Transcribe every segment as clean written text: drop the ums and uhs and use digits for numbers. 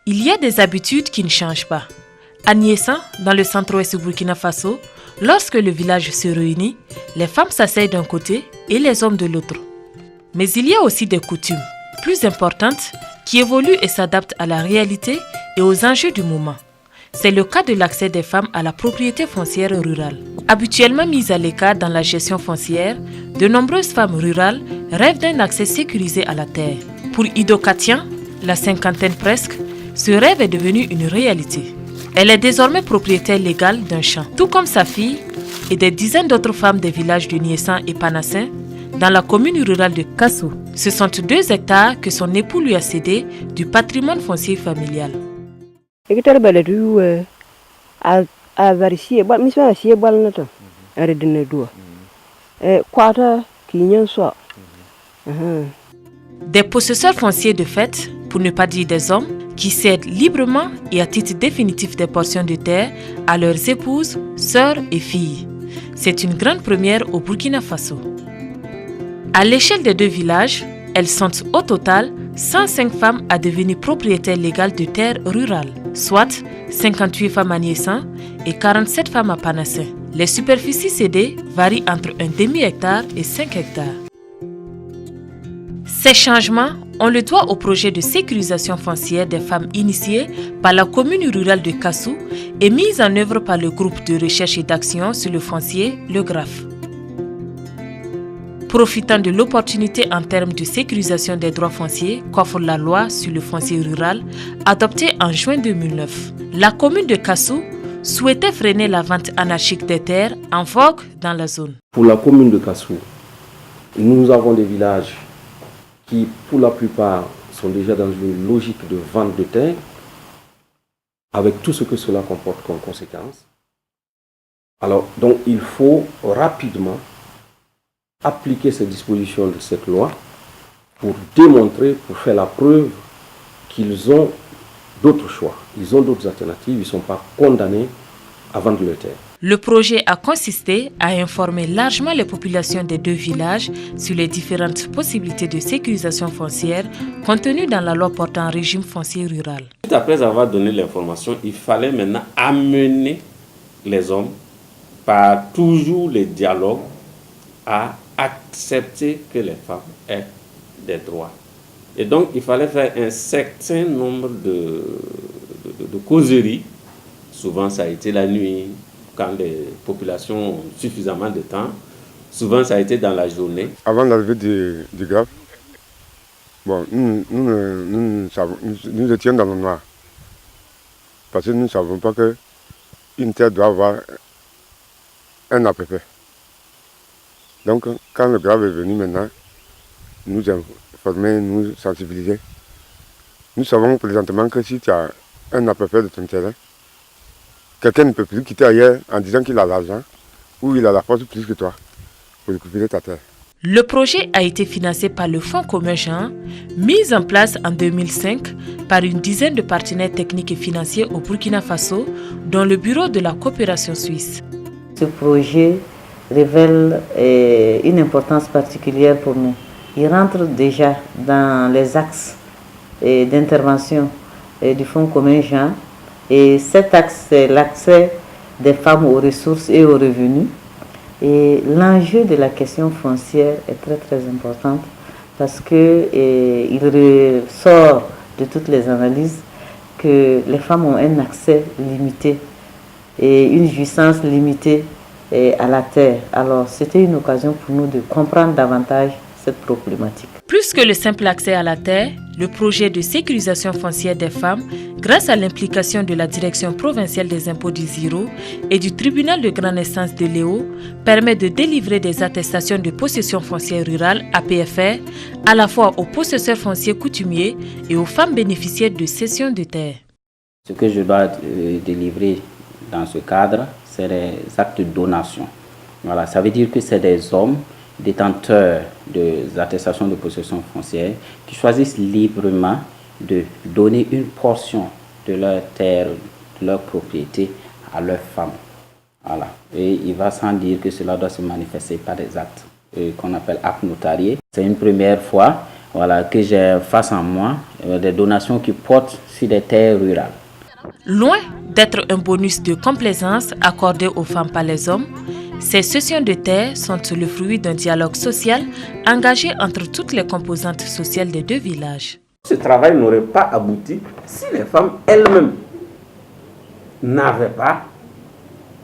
Il y a des habitudes qui ne changent pas. À Niessan, dans le centre-ouest du Burkina Faso, lorsque le village se réunit, les femmes s'asseyent d'un côté et les hommes de l'autre. Mais il y a aussi des coutumes plus importantes qui évoluent et s'adaptent à la réalité et aux enjeux du moment. C'est le cas de l'accès des femmes à la propriété foncière rurale. Habituellement mises à l'écart dans la gestion foncière, de nombreuses femmes rurales rêvent d'un accès sécurisé à la terre. Pour Ido Katian, la cinquantaine presque, ce rêve est devenu une réalité. Elle est désormais propriétaire légale d'un champ, tout comme sa fille et des dizaines d'autres femmes des villages de Niessan et Panassin, dans la commune rurale de Kassou. Ce sont 2 hectares que son époux lui a cédés du patrimoine foncier familial. Des possesseurs fonciers de fait, pour ne pas dire des hommes, qui cèdent librement et à titre définitif des portions de terre à leurs épouses, sœurs et filles. C'est une grande première au Burkina Faso. À l'échelle des 2 villages, elles sont au total 105 femmes à devenir propriétaires légales de terres rurales, soit 58 femmes à Niessan et 47 femmes à Panassin. Les superficies cédées varient entre un demi-hectare et 5 hectares. Ces changements, on le doit au projet de sécurisation foncière des femmes initié par la commune rurale de Kassou et mis en œuvre par le groupe de recherche et d'action sur le foncier, le GRAF. Profitant de l'opportunité en termes de sécurisation des droits fonciers qu'offre la loi sur le foncier rural, adoptée en juin 2009, la commune de Kassou souhaitait freiner la vente anarchique des terres en vogue dans la zone. Pour la commune de Kassou, nous avons des villages qui, pour la plupart, sont déjà dans une logique de vente de terre, avec tout ce que cela comporte comme conséquence. Alors, donc, il faut rapidement appliquer ces dispositions de cette loi pour démontrer, pour faire la preuve qu'ils ont d'autres choix, ils ont d'autres alternatives, ils ne sont pas condamnés à vendre leur terre. Le projet a consisté à informer largement les populations des 2 villages sur les différentes possibilités de sécurisation foncière contenues dans la loi portant régime foncier rural. Après avoir donné l'information, il fallait maintenant amener les hommes, par toujours les dialogues, à accepter que les femmes aient des droits. Et donc, il fallait faire un certain nombre de causeries. Souvent, ça a été la nuit, quand les populations ont suffisamment de temps. Souvent, ça a été dans la journée. Avant l'arrivée du GRAF, bon, nous étions dans le noir. Parce que nous ne savons pas qu'une terre doit avoir un APP. Donc, quand le GRAF est venu maintenant, nous informer, nous sensibiliser, nous savons présentement que si tu as un APP de ton terrain, quelqu'un ne peut plus quitter ailleurs en disant qu'il a l'argent ou il a la force plus que toi pour récupérer ta terre. Le projet a été financé par le Fonds commun Jean, mis en place en 2005 par une dizaine de partenaires techniques et financiers au Burkina Faso, dont le Bureau de la coopération suisse. Ce projet révèle une importance particulière pour nous. Il rentre déjà dans les axes d'intervention du Fonds commun Jean. Et cet axe, c'est l'accès des femmes aux ressources et aux revenus. Et l'enjeu de la question foncière est très très important parce qu'il ressort de toutes les analyses que les femmes ont un accès limité et une jouissance limitée à la terre. Alors c'était une occasion pour nous de comprendre davantage cette problématique. Plus que le simple accès à la terre, le projet de sécurisation foncière des femmes, grâce à l'implication de la Direction provinciale des impôts du Ziro et du tribunal de grande instance de Léo, permet de délivrer des attestations de possession foncière rurale APFR à la fois aux possesseurs fonciers coutumiers et aux femmes bénéficiaires de cession de terre. Ce que je dois délivrer dans ce cadre, c'est les actes de donation. Voilà, ça veut dire que c'est des hommes détenteurs des attestations de possession foncière qui choisissent librement de donner une portion de leur terre, de leur propriété à leurs femmes. Voilà. Et il va sans dire que cela doit se manifester par des actes qu'on appelle actes notariés. C'est une première fois. que j'ai face à moi, des donations qui portent sur des terres rurales. Loin d'être un bonus de complaisance accordé aux femmes par les hommes, ces cessions de terres sont le fruit d'un dialogue social engagé entre toutes les composantes sociales des deux villages. Ce travail n'aurait pas abouti si les femmes elles-mêmes n'avaient pas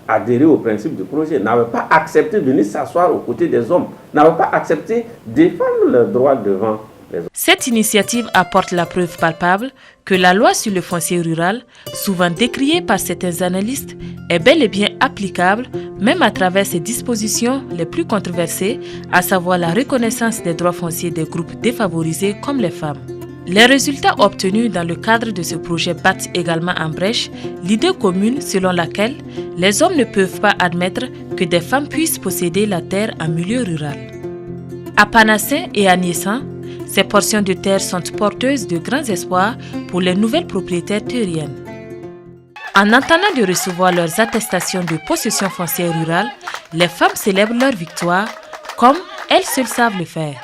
adhéré au principe du projet, n'avaient pas accepté de venir s'asseoir aux côtés des hommes, n'avaient pas accepté de défendre leurs droits devant les hommes. Cette initiative apporte la preuve palpable que la loi sur le foncier rural, souvent décriée par certains analystes, est bel et bien applicable, même à travers ses dispositions les plus controversées, à savoir la reconnaissance des droits fonciers des groupes défavorisés comme les femmes. Les résultats obtenus dans le cadre de ce projet battent également en brèche l'idée commune selon laquelle les hommes ne peuvent pas admettre que des femmes puissent posséder la terre en milieu rural. À Panassin et à Niessan, ces portions de terre sont porteuses de grands espoirs pour les nouvelles propriétaires terriennes. En attendant de recevoir leurs attestations de possession foncière rurale, les femmes célèbrent leur victoire comme elles seules savent le faire.